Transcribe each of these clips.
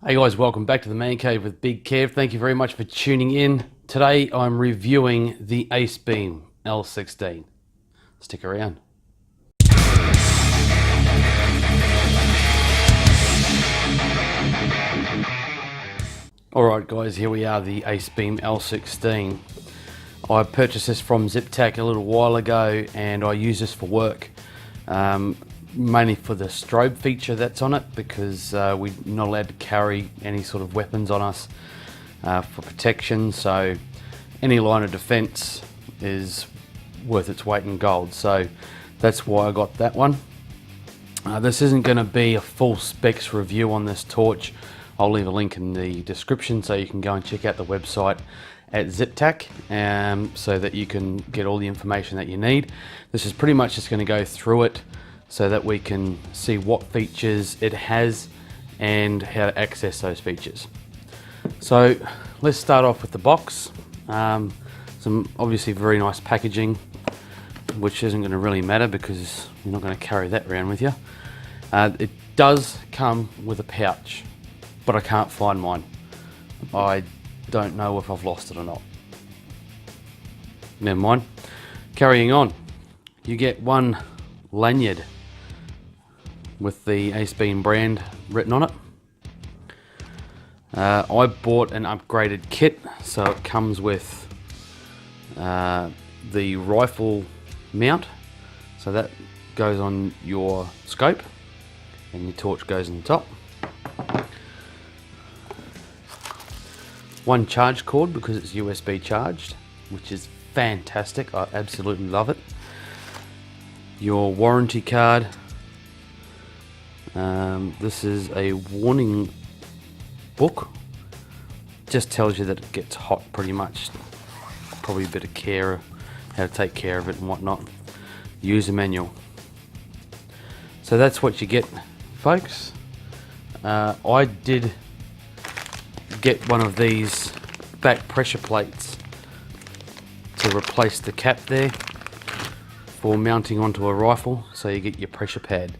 Hey guys, welcome back to the Man Cave with Big Kev. Thank you very much for tuning in. Today I'm reviewing the Acebeam L16. Stick around. Alright guys, here we are, the Acebeam L16. I purchased this from ZipTac a little while ago and I use this for work. Mainly for the strobe feature that's on it, because we're not allowed to carry any sort of weapons on us for protection, so any line of defense is worth its weight in gold, so that's why I got that one. This isn't going to be a full specs review on this torch. I'll leave a link in the description so you can go and check out the website at ZipTac so that you can get all the information that you need. This is pretty much just going to go through it so that we can see what features it has and how to access those features. So let's start off with the box. Some obviously very nice packaging, which isn't going to really matter because you're not going to carry that around with you. It does come with a pouch, but I can't find mine. I don't know if I've lost it or not. Never mind. Carrying on, you get one lanyard with the Acebeam brand written on it. I bought an upgraded kit, so it comes with the rifle mount, so that goes on your scope and your torch goes on the top. One charge cord because it's USB charged, which is fantastic. I absolutely love it. Your warranty card. This is a warning book. Just tells you that it gets hot pretty much. Probably a bit of care, how to take care of it and whatnot. User manual. So that's what you get, folks. I did get one of these back pressure plates to replace the cap there for mounting onto a rifle, so you get your pressure pad.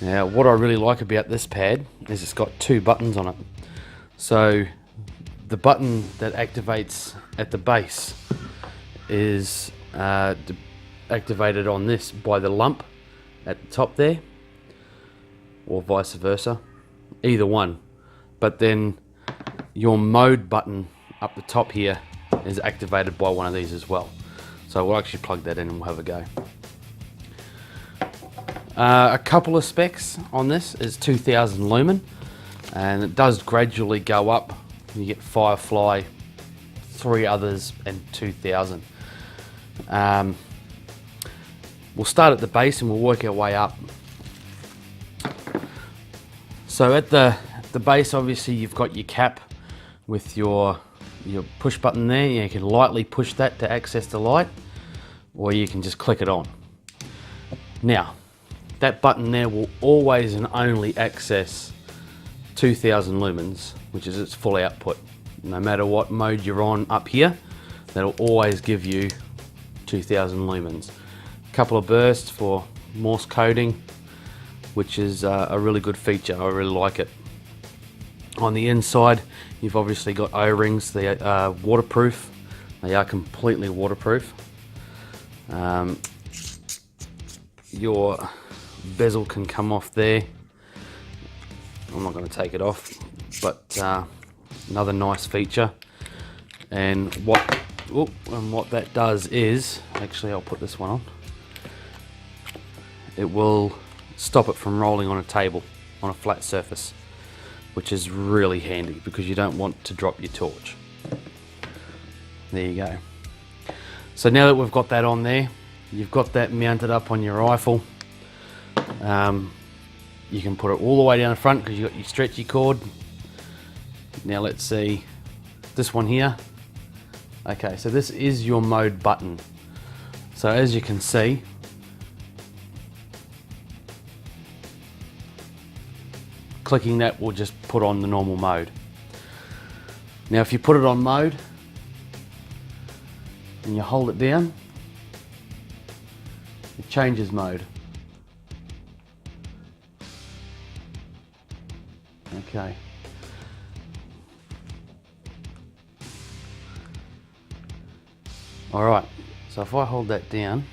Now what I really like about this pad is it's got two buttons on it. So the button that activates at the base is activated on this by the lump at the top there, or vice versa, either one. But then your mode button up the top here is activated by one of these as well. So we'll actually plug that in and we'll have a go. A couple of specs on this is 2000 lumen, and it does gradually go up. You get Firefly, 3 others, and 2000. We'll start at the base and we'll work our way up. So at the base, obviously you've got your cap with your push button there. You can lightly push that to access the light, or you can just click it on. Now that button there will always and only access 2000 lumens, which is its full output. No matter what mode you're on up here, that'll always give you 2000 lumens. A couple of bursts for Morse coding, which is a really good feature. I really like it. On the inside, you've obviously got O-rings. They are waterproof. They are completely waterproof. Your bezel can come off there. I'm not going to take it off, but another nice feature. And what that does is, actually I'll put this one on. It will stop it from rolling on a table on a flat surface, which is really handy because you don't want to drop your torch. There you go. So now that we've got that on there, you've got that mounted up on your rifle. You can put it all the way down the front because you've got your stretchy cord. Now let's see this one here. Okay, so this is your mode button. So as you can see, clicking that will just put on the normal mode. Now if you put it on mode and you hold it down, it changes mode. Okay, Alright, so if I hold that down,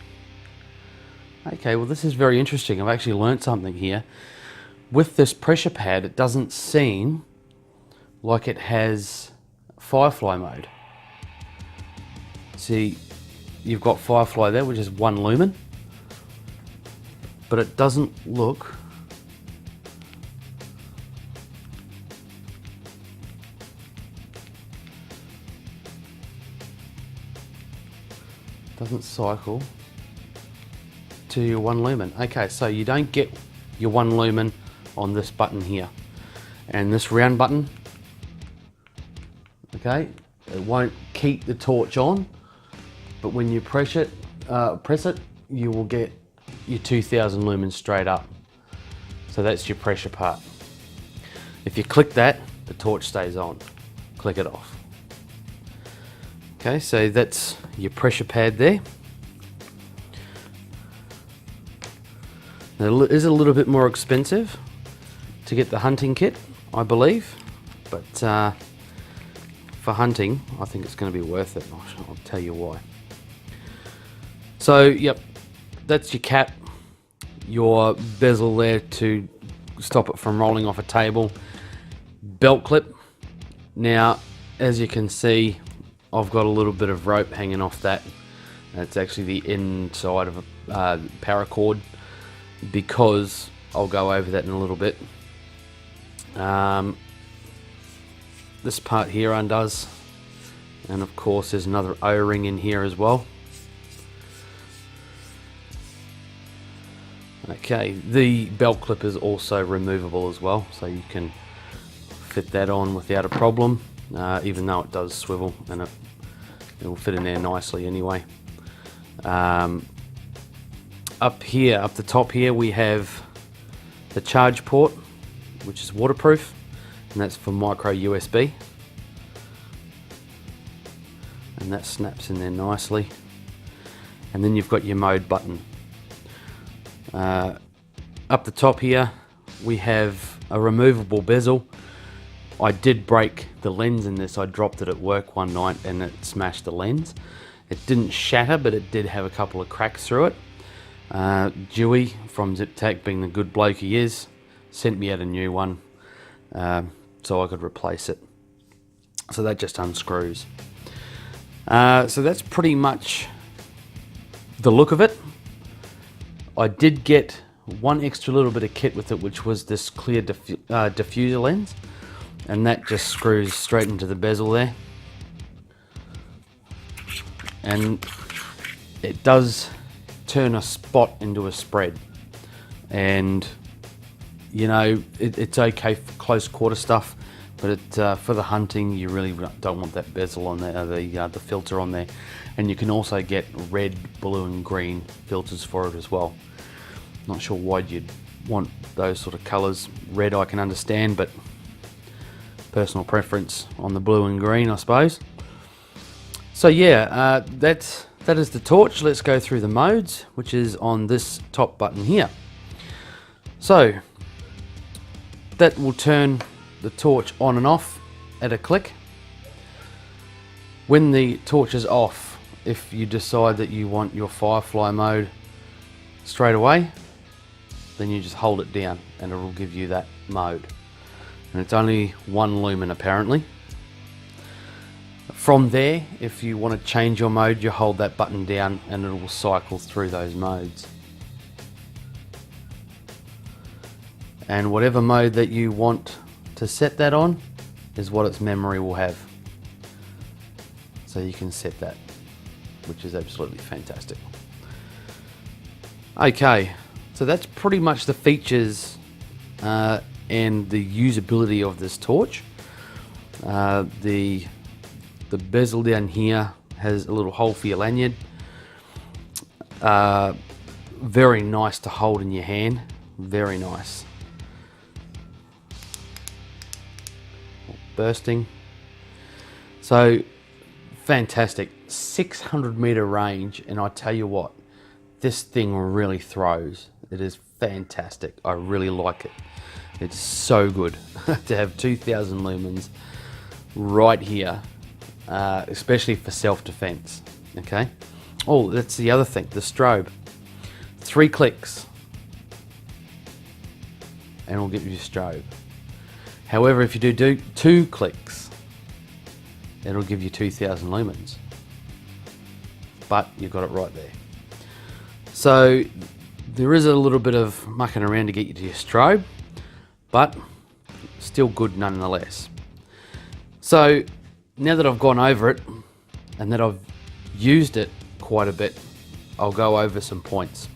okay, well this is very interesting. I've actually learnt something here. With this pressure pad, it doesn't seem like it has firefly mode. See, you've got firefly there, which is 1 lumen, but it doesn't look cycle to your 1 lumen. Okay, so you don't get your 1 lumen on this button here, and this round button, okay, it won't keep the torch on, but when you press it, you will get your 2000 lumens straight up. So that's your pressure part. If you click that, the torch stays on. Click it off. Okay, so that's your pressure pad there. Now, it is a little bit more expensive to get the hunting kit, I believe, but for hunting, I think it's going to be worth it. I'll tell you why. So, yep, that's your cap, your bezel there to stop it from rolling off a table, belt clip. Now, as you can see, I've got a little bit of rope hanging off that. That's actually the inside of a paracord, because I'll go over that in a little bit. This part here undoes, and of course there's another O-ring in here as well. Okay, the belt clip is also removable as well, so you can fit that on without a problem, even though it does swivel, and it will fit in there nicely anyway. Up here, up the top here, we have the charge port, which is waterproof, and that's for micro USB, and that snaps in there nicely. And then you've got your mode button. Up the top here we have a removable bezel. I did break the lens in this. I dropped it at work one night and it smashed the lens. It didn't shatter, but it did have a couple of cracks through it. Dewey from ZipTac, being the good bloke he is, sent me out a new one so I could replace it. So that just unscrews. So that's pretty much the look of it. I did get one extra little bit of kit with it, which was this clear diffuser lens, and that just screws straight into the bezel there, and it does turn a spot into a spread. And you know, it's okay for close quarter stuff, but for the hunting, you really don't want that bezel on there, the filter on there. And you can also get red, blue and green filters for it as well. Not sure why you'd want those sort of colours. Red I can understand, but personal preference on the blue and green, I suppose. So yeah, that is the torch. Let's go through the modes, which is on this top button here. So that will turn the torch on and off at a click. When the torch is off, if you decide that you want your firefly mode straight away, then you just hold it down and it will give you that mode. And it's only 1 lumen apparently. From there, if you want to change your mode, you hold that button down and it will cycle through those modes. And whatever mode that you want to set that on is what its memory will have. So you can set that, which is absolutely fantastic. Okay, so that's pretty much the features and the usability of this torch. The bezel down here has a little hole for your lanyard. Very nice to hold in your hand, very nice. Bursting. So fantastic, 600 meter range, and I tell you what, this thing really throws. It is fantastic. I really like it. It's so good to have 2000 lumens right here, especially for self-defense. Okay. Oh, that's the other thing, the strobe. 3 clicks and it'll give you a strobe. However, if you do 2 clicks, it'll give you 2000 lumens. But you've got it right there. So there is a little bit of mucking around to get you to your strobe, but still good nonetheless. So now that I've gone over it and that I've used it quite a bit, I'll go over some points.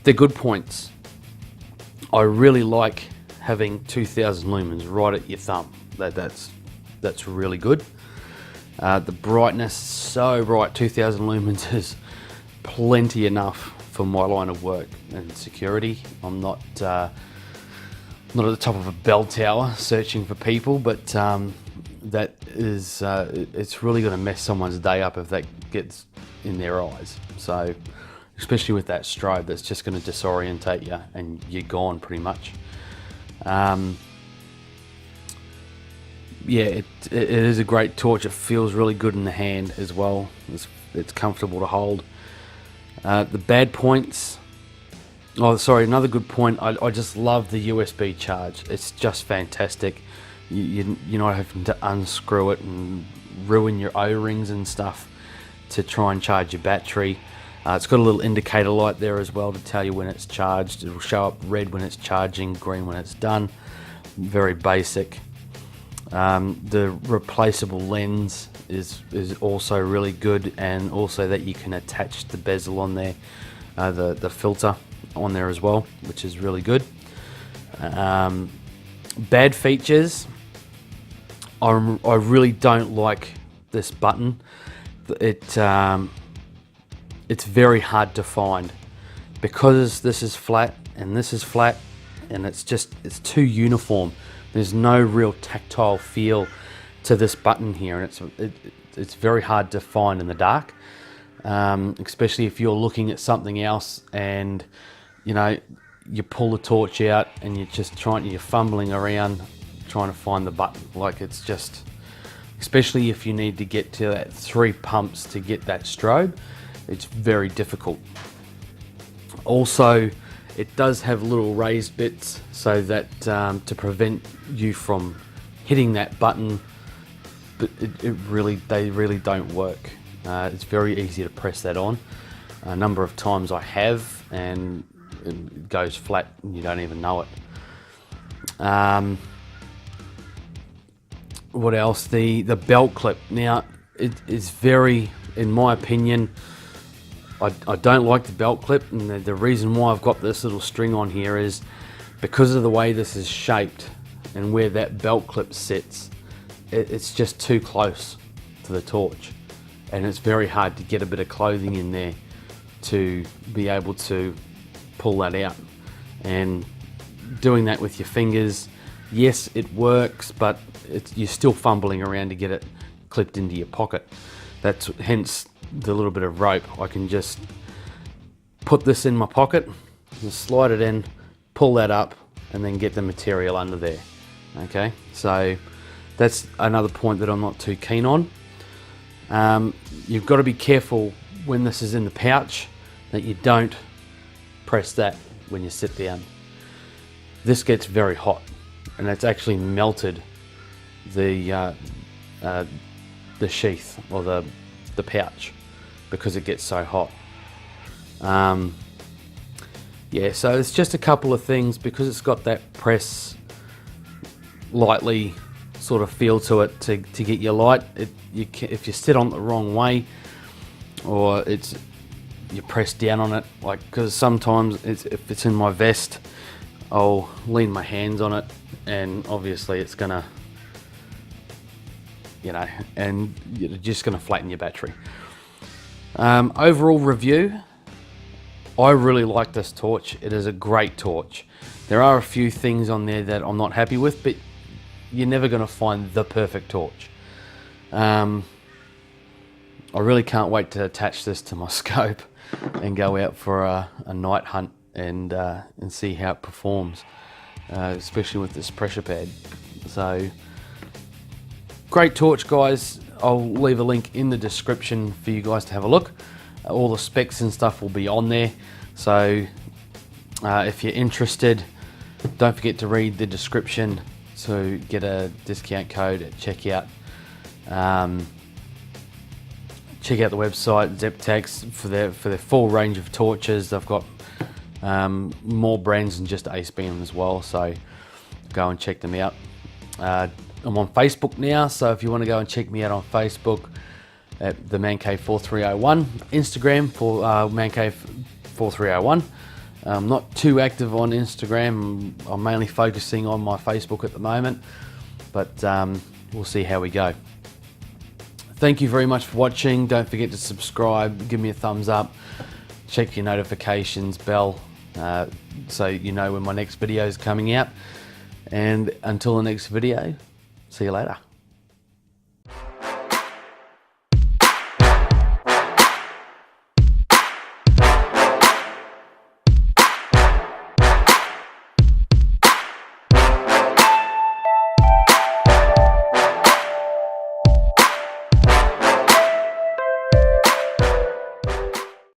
They're good points. I really like having 2000 lumens right at your thumb. That's really good. The brightness, so bright, 2000 lumens is plenty enough for my line of work and security. I'm not at the top of a bell tower searching for people, but that is it's really going to mess someone's day up if that gets in their eyes. So especially with that strobe, that's just going to disorientate you and you're gone pretty much. Yeah, it is a great torch. It feels really good in the hand as well. It's comfortable to hold. The bad points, oh sorry, another good point, I just love the USB charge. It's just fantastic. You're not having to unscrew it and ruin your O-rings and stuff to try and charge your battery. It's got a little indicator light there as well to tell you when it's charged. It'll show up red when it's charging, green when it's done. Very basic. The replaceable lens is also really good, and also that you can attach the bezel on there, the filter on there as well, which is really good. Bad features, I really don't like this button. It's very hard to find because this is flat and this is flat, and it's too uniform. There's no real tactile feel to this button here, and it's very hard to find in the dark, especially if you're looking at something else and you pull the torch out and you're fumbling around trying to find the button. Like, it's just, especially if you need to get to that 3 pumps to get that strobe, it's very difficult. Also, it does have little raised bits so that to prevent you from hitting that button, but they really don't work. It's very easy to press that on. A number of times I have, and it goes flat and you don't even know it. What else? The belt clip. Now, it is very, in my opinion, I don't like the belt clip, and the reason why I've got this little string on here is because of the way this is shaped and where that belt clip sits. It's just too close to the torch, and it's very hard to get a bit of clothing in there to be able to pull that out. And doing that with your fingers, yes, it works, but you're still fumbling around to get it clipped into your pocket. That's hence the little bit of rope. I can just put this in my pocket, just slide it in, pull that up, and then get the material under there. Okay, so that's another point that I'm not too keen on. You've got to be careful when this is in the pouch that you don't press that when you sit down. This gets very hot, and it's actually melted the sheath or the pouch because it gets so hot. Yeah, so it's just a couple of things, because it's got that press lightly sort of feel to it to get your light. If you sit on it the wrong way, or you press down on it, like, because sometimes if it's in my vest, I'll lean my hands on it, and obviously it's gonna, and you're just gonna flatten your battery. Overall review, I really like this torch. It is a great torch. There are a few things on there that I'm not happy with, but you're never going to find the perfect torch. I really can't wait to attach this to my scope and go out for a night hunt and see how it performs, especially with this pressure pad. So, great torch, guys. I'll leave a link in the description for you guys to have a look. All the specs and stuff will be on there, so if you're interested, don't forget to read the description to get a discount code at checkout. Check out the website Zeptax for their full range of torches. They've got more brands than just Acebeam as well, so go and check them out. I'm on Facebook now, so if you want to go and check me out on Facebook at the Man Cave 4301, Instagram for Man Cave 4301. I'm not too active on Instagram. I'm mainly focusing on my Facebook at the moment, but we'll see how we go. Thank you very much for watching. Don't forget to subscribe, give me a thumbs up, check your notifications bell so you know when my next video is coming out. And until the next video, see you later.